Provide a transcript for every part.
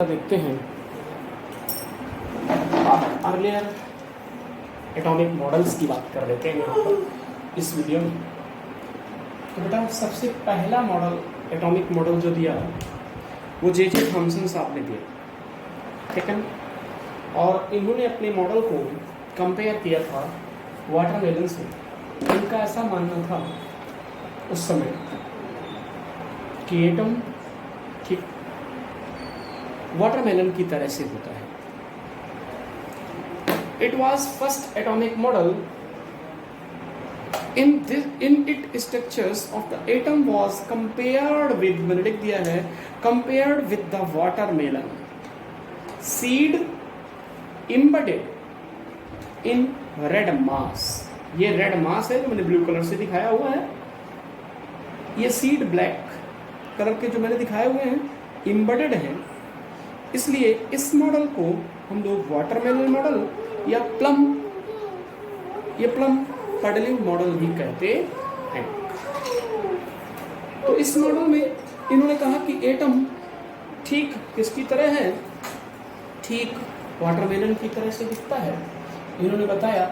देखते हैं आप अर्लियर एटॉमिक मॉडल्स की बात कर लेते हैं यहाँ पर इस वीडियो में। तो बेटा सबसे पहला मॉडल एटॉमिक मॉडल जो दिया वो जे थॉमसन साहब ने दिया, ठीक है। और इन्होंने अपने मॉडल को कंपेयर किया था वाटरमेलन से। इनका ऐसा मानना था उस समय कि एटम ठीक वाटरमेलन की तरह से होता है। It was first atomic model in its structures of the atom was compared with, मैंने लिख दिया है, compared with the watermelon seed embedded in red mass। ये रेड मास है जो मैंने ब्लू कलर से दिखाया हुआ है, ये सीड ब्लैक कलर के जो मैंने दिखाए हुए हैं एम्बेडेड है। इसलिए इस मॉडल को हम लोग वाटरमेलन मॉडल या प्लम पडलिंग मॉडल भी कहते हैं। तो इस मॉडल में इन्होंने कहा कि एटम ठीक किसकी तरह है, ठीक वाटरमेलन की तरह से दिखता है। इन्होंने बताया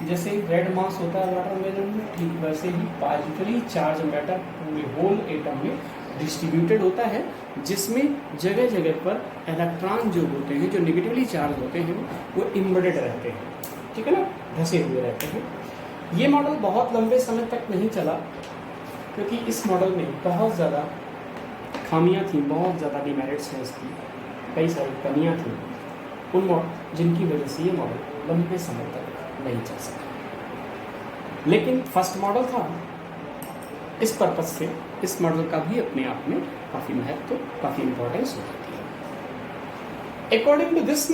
जैसे रेड मास होता है वाटरमेलन में, ठीक वैसे ही पॉजिटिवली चार्ज मैटर पूरे होल एटम में डिस्ट्रीब्यूटेड होता है, जिसमें जगह जगह पर इलेक्ट्रॉन जो होते हैं, जो नेगेटिवली चार्ज होते हैं, वो एम्बेडेड रहते हैं, ठीक है ना, धंसे हुए रहते हैं। ये मॉडल बहुत लंबे समय तक नहीं चला क्योंकि इस मॉडल में बहुत ज़्यादा खामियां थी, बहुत ज़्यादा डिमेरिट्स हैं इसकी, कई सारी कमियां थी उन मॉडल जिनकी वजह से ये मॉडल लंबे समय तक नहीं चल सका। लेकिन फर्स्ट मॉडल था, इस पर्पज से इस मॉडल का भी अपने आप में काफ़ी महत्व, काफ़ी इंपॉर्टेंस हो जाती है। According to this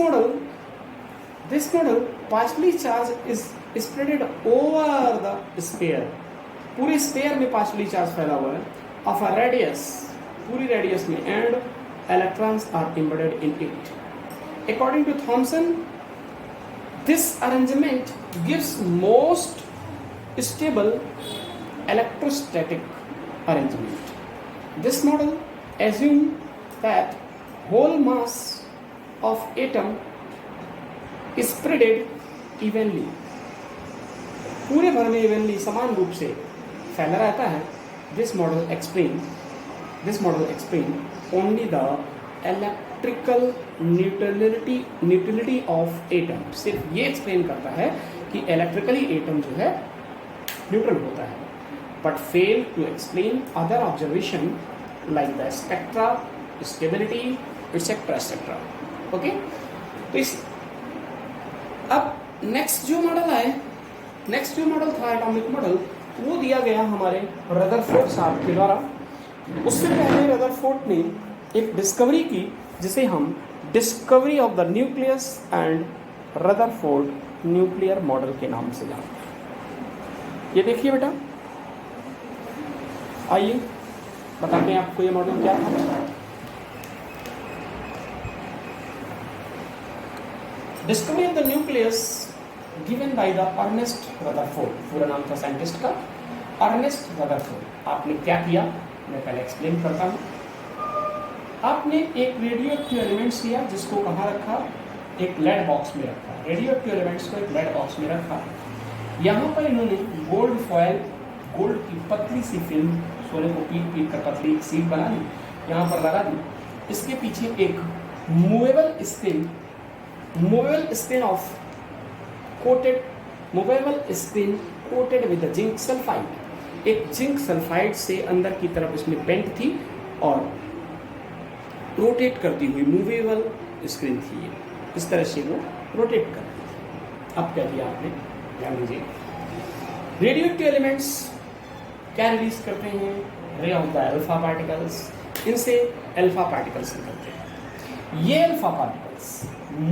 model partially charge is spreaded over the sphere. पूरे स्फीयर में पार्शली चार्ज फैला हुआ है ऑफ अ रेडियस, पूरी रेडियस में, and electrons are embedded in it. According to Thomson this arrangement gives most stable electrostatic arrangement. This model assumes that whole mass of atom is spreaded evenly, पूरे भर में evenly समान रूप से फैला रहता है। This model explain only the electrical neutrality of atom। सिर्फ ये एक्सप्लेन करता है कि इलेक्ट्रिकली एटम जो है न्यूट्रल होता है, but fail to explain other observation like the spectra, stability, etc. Okay, तो इस अब नेक्स्ट जो मॉडल था एटॉमिक मॉडल, वो दिया गया हमारे रदरफोर्ड साहब के द्वारा। उससे पहले रदरफोर्ड ने एक डिस्कवरी की जिसे हम discovery of the nucleus and Rutherford nuclear model के नाम से जानते हैं। ये देखिए बेटा, आइए बताते हैं आपको ये मॉडल क्या था। Discovery of the nucleus given by the Ernest Rutherford, पूरा नाम था साइंटिस्ट का अर्नेस्ट रदरफोर्ड। आपने क्या किया मैं पहले एक्सप्लेन करता हूँ। आपने एक रेडियो एक्टिव एलिमेंट्स लिया जिसको कहाँ रखा, एक लेड बॉक्स में रखा। रेडियो एक्टिव एलिमेंट्स को एक लेड बॉक्स में रखा। यहाँ पर इन्होंने गोल्ड फॉयल, गोल्ड की पतली सी फिल्म, सोने को पीट कर पतली सीट बना ली, यहाँ पर लगा दी। इसके पीछे एक movable screen coated with zinc sulphide. एक जिंक सल्फाइड से अंदर की तरफ इसमें पेंट थी और रोटेट करती हुई मूवेबल स्क्रीन थी। ये इस तरह से वो रोटेट कर रही थी। अब क्या किया आपने, ध्यान दीजिए। रेडियो एक्टिव एलिमेंट्स क्या रिलीज करते हैं, ray of the alpha particles. इनसे अल्फा पार्टिकल्स निकलते हैं। ये alpha particles,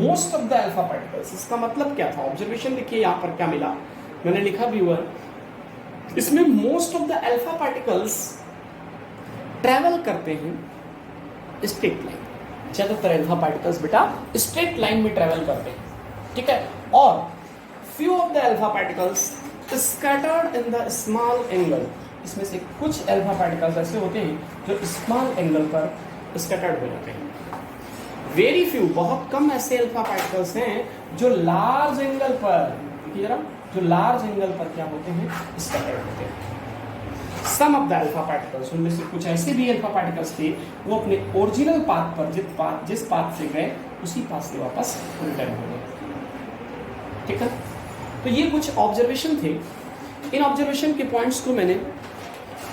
most of the alpha particles, इसका मतलब क्या था, ऑब्जर्वेशन देखिए यहाँ पर क्या मिला, मैंने लिखा भी हुआ। इसमें most of the alpha particles travel करते हैं स्ट्रेट लाइन। ज्यादातर अल्फा पार्टिकल्स बेटा स्ट्रेट लाइन में ट्रेवल करते हैं, ठीक है। और few of the alpha particles scattered in the small angle. इसमें से कुछ अल्फा पार्टिकल्स ऐसे होते हैं जो स्मॉल एंगल पर स्कैटर्ड हो जाते हैं। वेरी फ्यू, बहुत कम ऐसे अल्फा पार्टिकल्स हैं जो लार्ज एंगल पर, देखिए जरा, जो लार्ज एंगल पर क्या होते हैं, स्कैटर्ड होते हैं। सम ऑफ द अल्फा पार्टिकल्स, उनमें से कुछ ऐसे भी अल्फा पार्टिकल्स थे वो अपने ओरिजिनल पाथ पर, जिस पाथ से गए उसी पाथ से वापस रिटर्न हो गए। ठीक है, तो ये कुछ ऑब्जर्वेशन थे। इन ऑब्जर्वेशन के पॉइंट्स को मैंने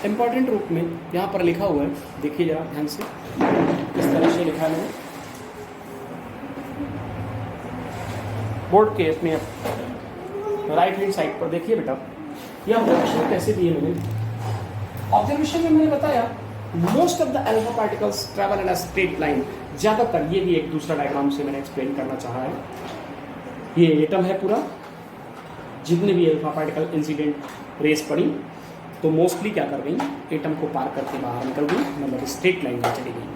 इंपॉर्टेंट रूप में यहाँ पर लिखा हुआ है, देखिए जरा ध्यान से, इस तरह से लिखा है बोर्ड के अपने राइट हैंड साइड पर। देखिए बेटा, ये ऑब्जर्वेशन कैसे दिए मैंने। ऑब्जर्वेशन में मैंने बताया most of the alpha particles travel in a straight line. ज़्यादातर, ये भी एक दूसरा डायग्राम से मैंने एक्सप्लेन करना चाहा है। ये एटम है पूरा, जितने भी अल्फा पार्टिकल इंसिडेंट रेस पड़ी तो मोस्टली क्या कर गई, एटम को पार करके बाहर निकल गई, मतलब स्ट्रेट लाइन में चली गई।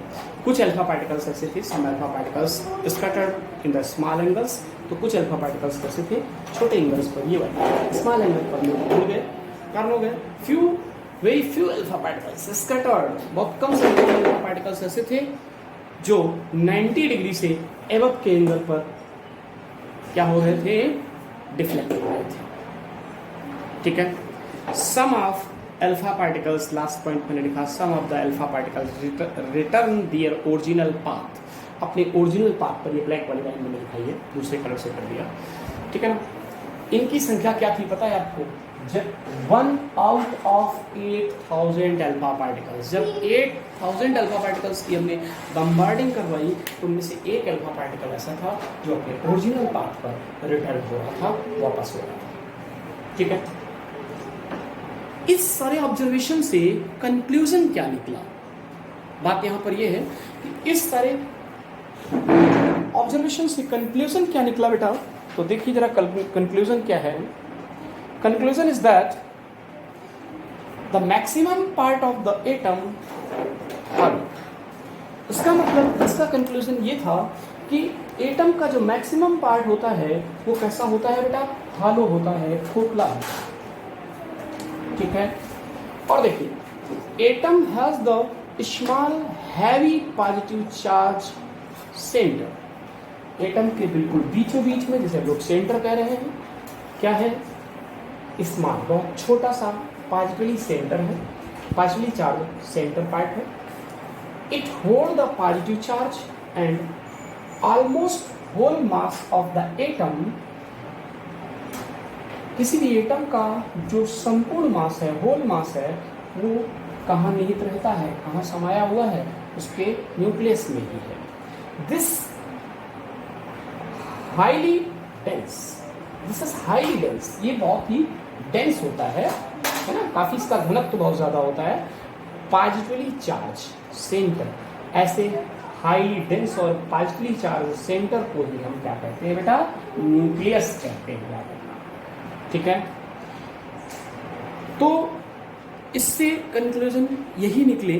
कुछ अल्फा पार्टिकल्स ऐसे थे, some alpha particles scattered in the small angles, तो कुछ अल्फा पार्टिकल्स ऐसे थे छोटे एंगल्स पर, ये वाले स्मॉल एंगल पर उड़ गए, टर्न हो गए। Few, very few alpha particles scattered, बहुत कम संख्या में अल्फा पार्टिकल्स ऐसे थे जो 90 डिग्री से एबव के एंगल पर क्या हो रहे थे, डिफ्लेक्ट हो रहे थे। ठीक है, some of alpha particles, last point मैंने लिखा, some of the alpha particles return their original path, अपने ओरिजिनल पाथ पर, ये ब्लैक वाली लाइन मैंने लिखाई है, दूसरे कलर से कर दिया। ठीक है ना, इनकी संख्या क्या थी पता है आपको, जब 1 आउट ऑफ 8000 अल्फा पार्टिकल्स, जब 8000 अल्फा पार्टिकल्स की हमने बम्बार्डिंग करवाई तो उनमें से एक अल्फा पार्टिकल ऐसा था जो अपने ओरिजिनल पाथ पर रिटर्न हो रहा था, वापस हो रहा था। ठीक है, इस सारे ऑब्जर्वेशन से कंक्लूजन क्या निकला, बात यहां पर यह है कि इस सारे ऑब्जर्वेशन से कंक्लूजन क्या निकला बेटा, तो देखिए जरा कंक्लूजन क्या है। Conclusion is that the maximum part of the atom hollow. इसका मतलब, इसका कंक्लूजन ये था कि एटम का जो मैक्सिमम पार्ट होता है वो कैसा होता है बेटा, हॉलो होता है, खोखला। ठीक है, और देखिए atom has the small heavy positive charge centre. Atom के बिल्कुल बीचों बीच में, जिसे लोग सेंटर कह रहे हैं, क्या है, स्मॉल, बहुत छोटा सा पॉजिटिवली सेंटर है, पॉजिटिवली चार्ज सेंटर पार्ट है। It hold the positive charge and almost whole mass of the atom. किसी भी एटम का जो संपूर्ण मास है, होल मास है, वो कहाँ निहित रहता है, कहाँ समाया हुआ है, उसके न्यूक्लियस में ही है। This highly dense, this is highly dense, ये बहुत ही डेंस होता है ना, काफी इसका घनत्व बहुत ज्यादा होता है। पॉजिटिवली चार्ज सेंटर, ऐसे हाईली डेंस और पॉजिटिवली चार्ज सेंटर को ही हम क्या कहते हैं बेटा, न्यूक्लियस कहते हैं। ठीक है, तो इससे कंक्लूजन यही निकले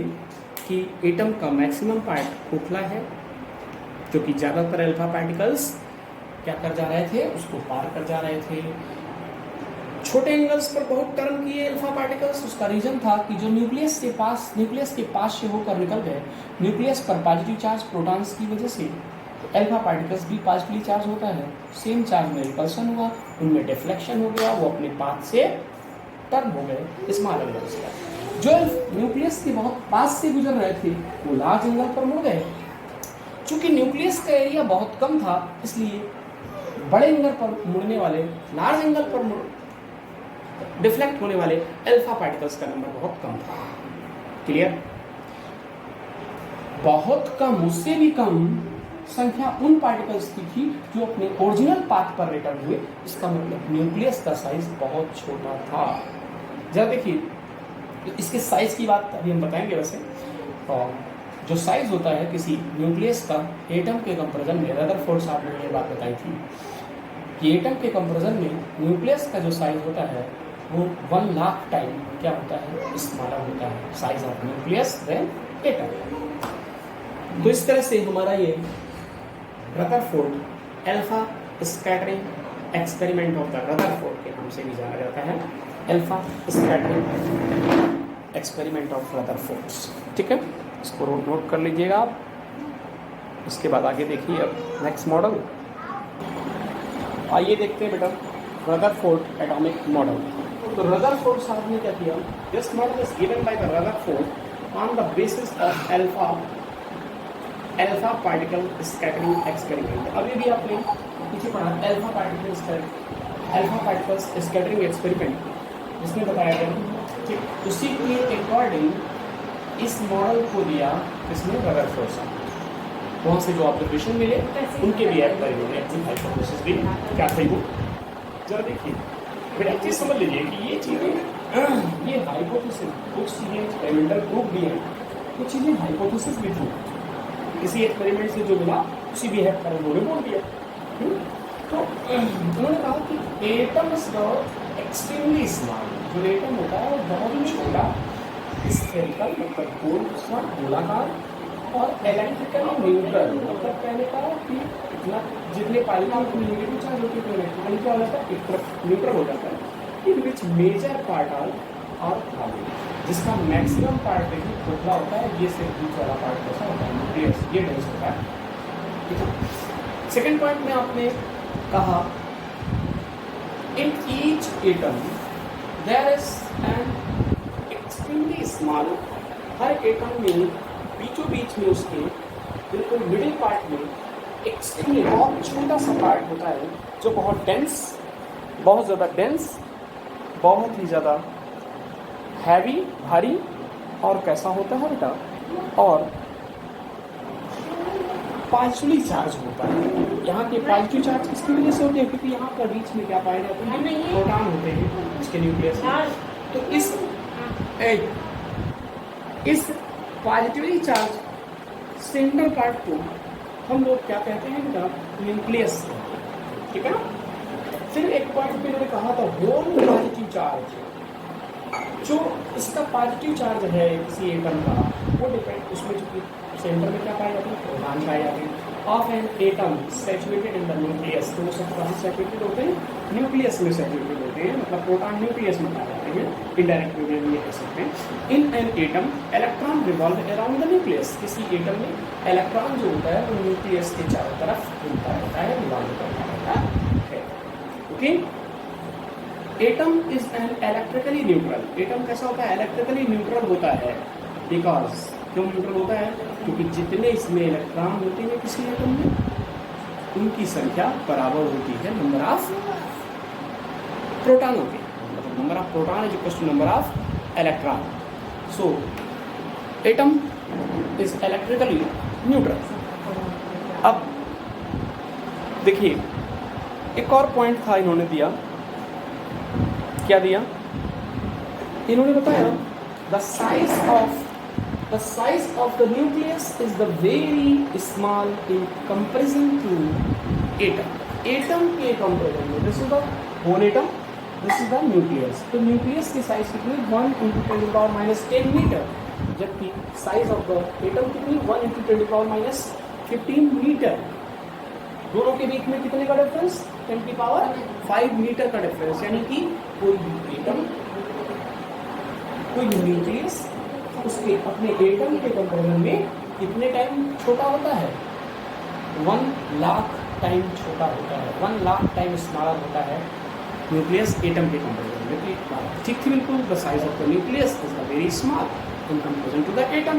कि एटम का मैक्सिमम पार्ट खोखला है, जो कि ज्यादातर अल्फा पार्टिकल्स क्या कर जा रहे थे, उसको पार कर जा रहे थे। छोटे एंगल्स पर बहुत टर्न किए अल्फा पार्टिकल्स, उसका रीजन था कि जो न्यूक्लियस के पास से होकर निकल गए, न्यूक्लियस पर पॉजिटिव चार्ज प्रोटॉन्स की वजह से अल्फा पार्टिकल्स भी पॉजिटिवली चार्ज होता है, सेम चार्ज में रिपल्सन हुआ, उनमें डिफ्लेक्शन हो गया, वो अपने पाथ से टर्न हो गए स्मॉल एंगल्स पर। जो न्यूक्लियस के बहुत पास से गुजर रहे थे वो लार्ज एंगल पर मुड़ गए। चूंकि न्यूक्लियस का एरिया बहुत कम था, इसलिए बड़े एंगल पर मुड़ने वाले, लार्ज एंगल पर डिफ्लेक्ट होने वाले अल्फा पार्टिकल्स का नंबर बहुत कम था। क्लियर, बहुत कम, उससे भी कम संख्या उन पार्टिकल्स की थी जो अपने ओरिजिनल पाथ पर रिटर्न हुए। इसका मतलब न्यूक्लियस का साइज बहुत छोटा था। जरा देखिए, तो इसके साइज की बात अभी हम बताएंगे। वैसे और जो साइज होता है किसी न्यूक्लियस का एटम के कंपैरिजन में, रदरफोर्ड साहब ने ये बात बताई थी कि एटम के कंपैरिजन में न्यूक्लियस का जो साइज होता है वो 1 लाख टाइम क्या होता है, स्मॉलर होता है, size of nucleus than atom. तो इस तरह से हमारा ये Rutherford alpha scattering experiment of the Rutherford के नाम से भी जाना जाता है, alpha scattering experiment of Rutherford. ठीक है, इसको नोट कर लीजिएगा आप। उसके बाद आगे देखिए अब नेक्स्ट मॉडल। आइए देखते हैं बेटा रदरफोर्ड एटॉमिक मॉडल। तो रदरफोर्ड साहब ने क्या किया, this model is given by the Rutherford on the basis of alpha particle scattering experiment. अभी भी आपने पीछे पढ़ा अल्फा पार्टिकल्स स्कैटरिंग एक्सपेरिमेंट, जिसमें बताया गया कि उसी के अकॉर्डिंग इस मॉडल को दिया इसमें रदरफोर्ड साहब। वहाँ से जो ऑब्जर्वेशन मिले उनके भी हाइपोथेसिस भी क्या सही हो। जरा देखिए बेटा एक चीज़ समझ लीजिए कि ये चीज़ें ये हाइपोथेसिस कुछ चीज़ें एक्सपेरिमेंटल प्रूफ भी हैं, कुछ चीज़ें हाइपोथेसिस भी थी। किसी एक्सपेरिमेंट से जो मिला उसी बिहेव कर उन्होंने बोल दिया। तो उन्होंने कहा कि एटम इज एक्सट्रीमली स्मॉल। जो एटम होता है वो बहुत ही छोटा, स्फेरिकल मतलब गोलाकार और इलेक्ट्रिकली न्यूट्रल मतलब कहने का कि जितने पाइलेट उतनी नेगेटिव चार्ज होती है इलेक्ट्रिकली क्या हो जाता है एक तरफ न्यूट्रल हो जाता है। इन विच मेजर पार्ट आर और खाली, जिसका मैक्सिमम पार्ट देखिए खोखला होता है, ये सिर्फ बीच वाला पार्ट कैसा होता है न्यूक्लियस, ये डेंस होता है। ठीक है। सेकेंड पॉइंट में आपने कहा in each atom there is an extremely small, हर एटम में बीचों बीच में उसके बिल्कुल मिडिल पार्ट में एक्सट्रीमली बहुत छोटा सा पार्ट होता है जो बहुत डेंस, बहुत ज़्यादा डेंस, बहुत ही ज़्यादा हैवी भारी और कैसा होता है बेटा और पॉजिटिवली चार्ज होता है। यहाँ के पॉजिटिव चार्ज किसकी वजह से होते हैं, क्योंकि यहाँ पर बीच में क्या पाए जाते हैं प्रोटॉन होते हैं इसके न्यूक्लियस में। तो इस पॉजिटिवली चार्ज सेंट्रल पार्ट को हम लोग क्या कहते हैं बेटा न्यूक्लियस। ठीक है ना। फिर एक पॉइंट पे मैंने कहा था होल पॉजिटिव चार्ज, जो इसका पॉजिटिव चार्ज है किसी एटम का वो डिपेंड उसमें जो सेंटर में क्या पाए जाते हैं प्रोटॉन पाए जाते हैं of an atom saturated in the nucleus. तो वो सब कहाँ सैचुरेटेड होते हैं न्यूक्लियस में सैचुरेटेड होते हैं, मतलब प्रोटॉन न्यूक्लियस में पाए जाते हैं। इनडायरेक्ट वे में ये कह सकते हैं। In an atom electron revolve around the nucleus. किसी एटम में इलेक्ट्रॉन जो होता है वो न्यूक्लियस के चारों तरफ घूमता रहता है, रिवॉल्व करता रहता है। Okay. Atom is an electrically neutral. Atom कैसा होता है इलेक्ट्रिकली न्यूट्रल होता है। बिकॉज क्यों न्यूट्रल होता है, क्योंकि जितने इसमें इलेक्ट्रॉन होते हैं किसी एटम में उनकी संख्या बराबर होती है नंबर ऑफ प्रोटॉनों की, मतलब number of proton is equal to number of electron. So atom is electrically neutral. अब देखिए एक और पॉइंट था इन्होंने दिया, क्या दिया इन्होंने बताया the size of the nucleus is the very small in comparison to atom. Atom के कंपेरिजन में this is the whole atom, this is the nucleus. तो न्यूक्लियस की साइज कितनी 1 × 10⁻⁻10 मीटर, जबकि साइज ऑफ द एटम कितनी 1 × 10⁻⁻15 metre. दोनों के बीच में कितने का डिफरेंस 10⁵ मीटर का डिफरेंस। यानी कि कोई भी एटम कोई भी न्यूक्लियस उसके अपने एटम के कंपेरिजन में कितने टाइम छोटा होता है 1 लाख टाइम छोटा होता है, 1 लाख टाइम स्मॉलर होता है न्यूक्लियस एटम के कंपेरिजन में। ठीक थी बिल्कुल। The size of the nucleus is the very small in comparison to the atom.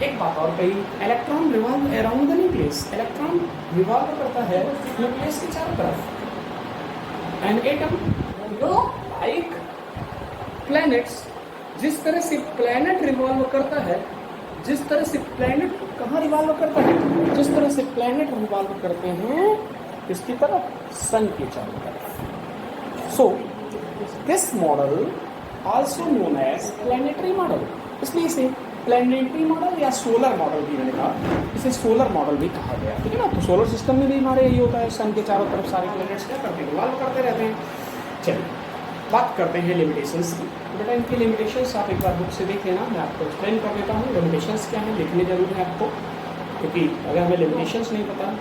एक बात और कही electron revolve around the nucleus. Electron revolve करता है न्यूक्लियस के चारों तरफ। एंड एटम लाइक प्लैनेट्स, जिस तरह से प्लैनेट रिवॉल्व करता है, जिस तरह से प्लैनेट कहाँ रिवॉल्व करता है, जिस तरह से प्लैनेट रिवॉल्व करते हैं इसकी तरफ सन के चारों तरफ। So this model also known as planetary model. इसलिए इसे प्लैनेटरी मॉडल या सोलर मॉडल भी मैंने कहा, इसे सोलर मॉडल भी कहा गया। ठीक है ना। तो सोलर सिस्टम में भी हमारे यही होता है, सन के चारों तरफ सारे प्लैनेट्स क्या करते हैं रिवॉल्व करते रहते हैं। चलिए बात करते हैं लिमिटेशंस की। बेटा इनकी लिमिटेशंस आप एक बार बुक से देख लेना, मैं आपको एक्सप्लेन कर देता हूँ लिमिटेशंस क्या हैं, लिखने जरूर है आपको, क्योंकि अगर हमें लिमिटेशंस नहीं पता,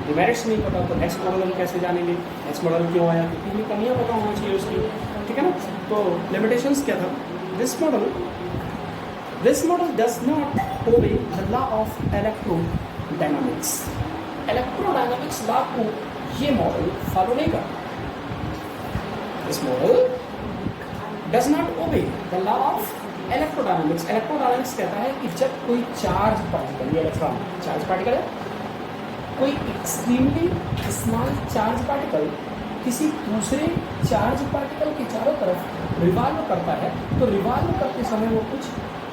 डिमेरिट्स नहीं पता तो नेक्स्ट मॉडल हम कैसे जानेंगे, नेक्स्ट मॉडल क्यों आया, क्योंकि हमें कमियाँ पता होना चाहिए उसकी। ठीक है ना। तो लिमिटेशंस क्या था, this model does not obey the law of electrodynamics. Electrodynamics law को ये मॉडल फॉलो नहीं करता। This model does not obey the law of electrodynamics. Electrodynamics कहता है कि जब कोई चार्ज पार्टिकल, ये इलेक्ट्रॉन चार्ज पार्टिकल है, कोई एक्सट्रीमली स्मॉल चार्ज पार्टिकल किसी दूसरे चार्ज पार्टिकल के चारों तरफ रिवॉल्व करता है, तो रिवॉल्व करते समय वो कुछ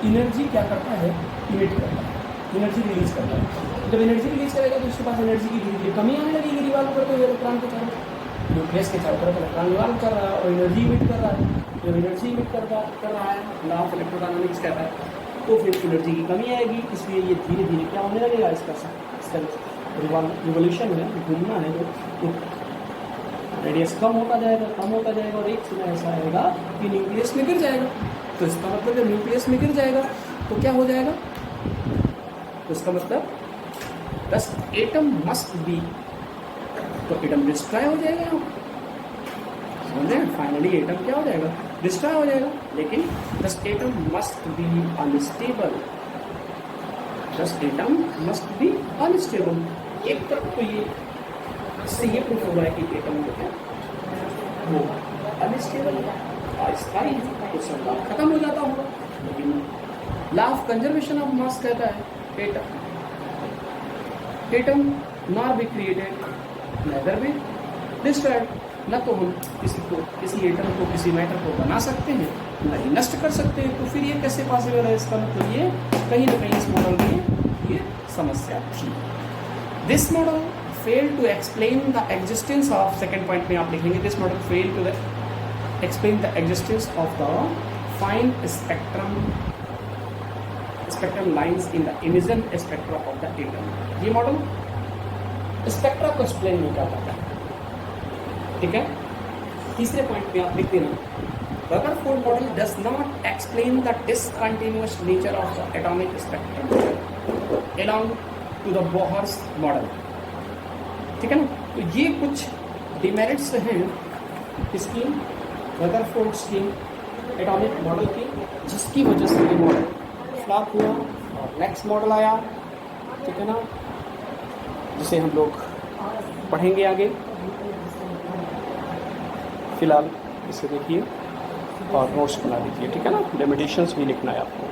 एनर्जी क्या करता है, इमिट करता है, एनर्जी रिलीज करता है। जब एनर्जी रिलीज करेगा तो उसके पास एनर्जी की धीरे धीरे कमी आने लगेगी रिवॉल्व करते हुए इलेक्ट्रॉन के चारों तरफ। न्यूक्लियस के चारों तरफ इलेक्ट्रॉन रिवॉल्व कर रहा है और एनर्जी इमिट कर रहा है। जब एनर्जी इमिट कर रहा है, लॉ ऑफ इलेक्ट्रोडायनामिक्स कहता है, तो फिर एनर्जी की कमी आएगी, इसलिए ये धीरे धीरे क्या होने लगेगा, इसका रिवोल्यूशन है, घूमना है जो, रेडियस कम होता जाएगा और एक समय ऐसा आएगा कि न्यूक्लियस में गिर जाएगा। तो इसका मतलब जब न्यूक्लियस में गिर जाएगा तो क्या हो जाएगा, तो इसका मतलब दस एटम मस्ट बी, तो एटम डिस्ट्रॉय हो जाएगा यहाँ, समझ रहे हैं? फाइनली एटम क्या हो जाएगा, डिस्ट्रॉय हो जाएगा। लेकिन दस एटम मस्ट बी अनस्टेबल, दस एटम मस्ट बी अनस्टेबल। एक तरफ तो ये इससे ये प्रूफ हो रहा है कि एटम जो है वो अनस्टेबल अस्थायी, तो सब खत्म हो जाता होगा। लेकिन law of conservation of mass कहता है atom not be created nether be destroyed. न तो हम किसी एटम को, किसी मैटर को बना सकते हैं, न ही नष्ट कर सकते हैं। तो फिर ये कैसे पॉसिबल है? इसका मतलब ये कहीं ना कहीं इस मॉडल में ये समस्या थी। This model fail to explain the existence of, second point में आप लिखेंगे, this model fail to explain the existence of the fine spectrum lines in the emission spectra of the atom. ये मॉडल स्पेक्ट्रा को explain नहीं कर पाता, ठीक है। तीसरे पॉइंट में आप लिख देना, Rutherford model does not explain the discontinuous nature of the atomic spectrum along to the Bohr's model, ठीक है ना। तो ये कुछ डिमेरिट्स हैं इसकी, रदरफोर्ड की एटॉमिक मॉडल की, जिसकी वजह से ये मॉडल फ्लॉप हुआ और नेक्स्ट मॉडल आया, ठीक है ना, जिसे हम लोग पढ़ेंगे आगे। फिलहाल इसे देखिए और नोट्स बना लीजिए, ठीक है ना। लिमिटेशंस भी लिखना है आपको।